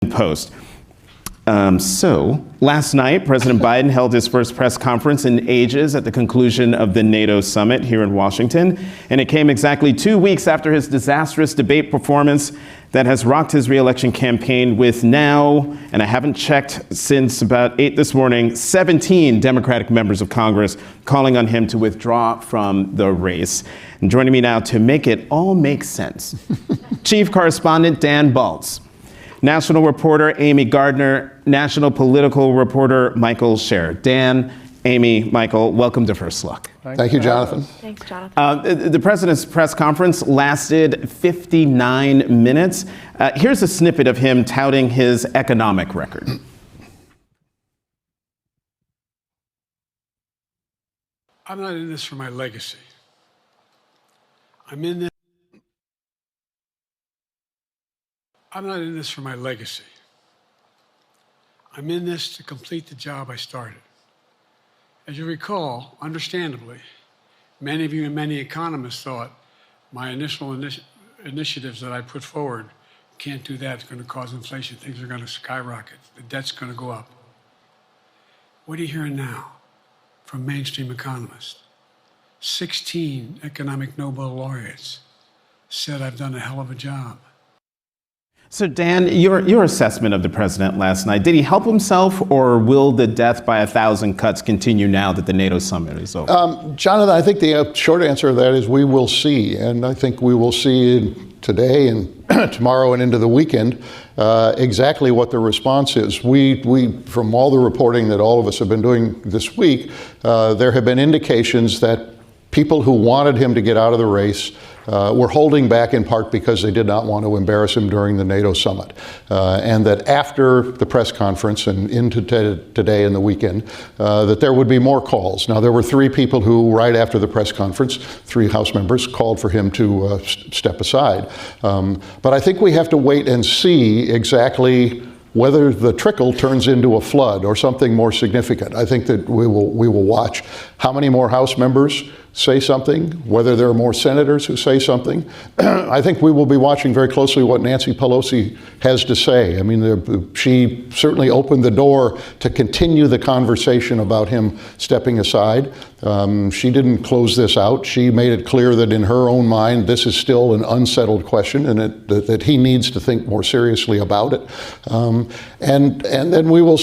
Washington Post. So last night, President Biden held his first press conference in ages at the conclusion of the NATO summit here in Washington. And it came exactly 2 weeks after his disastrous debate performance that has rocked his reelection campaign, with now, and I haven't checked since about 8 this morning, 17 Democratic members of Congress calling on him to withdraw from the race. And joining me now to make it all make sense, Chief Correspondent Dan Balz, national reporter Amy Gardner, national political reporter Michael Scherer. Dan, Amy, Michael, welcome to First Look. Thank you, Jonathan. Thanks, Jonathan. The president's press conference lasted 59 minutes. Here's a snippet of him touting his economic record. I'm not in this for my legacy. I'm not in this for my legacy. I'm in this to complete the job I started. As you recall, understandably, many of you and many economists thought my initial initiatives that I put forward, can't do that, it's going to cause inflation, things are going to skyrocket, the debt's going to go up. What are you hearing now from mainstream economists? 16 economic Nobel laureates said I've done a hell of a job. So Dan, your assessment of the president last night, did he help himself, or will the death by 1,000 cuts continue now that the NATO summit is over? Jonathan, I think the short answer to that is we will see. And I think we will see today and tomorrow and into the weekend exactly what the response is. We, from all the reporting that all of us have been doing this week, there have been indications that people who wanted him to get out of the race were holding back in part because they did not want to embarrass him during the NATO summit. And that after the press conference and into today and the weekend, that there would be more calls. Now, there were 3 people who, right after the press conference, 3 House members, called for him to step aside. But I think we have to wait and see exactly whether the trickle turns into a flood or something more significant. I think that we will watch how many more House members say something, whether there are more senators who say something. I think we will be watching very closely what Nancy Pelosi has to say. I mean, she certainly opened the door to continue the conversation about him stepping aside. She didn't close this out. She made it clear that in her own mind, this is still an unsettled question, and that he needs to think more seriously about it. And then we will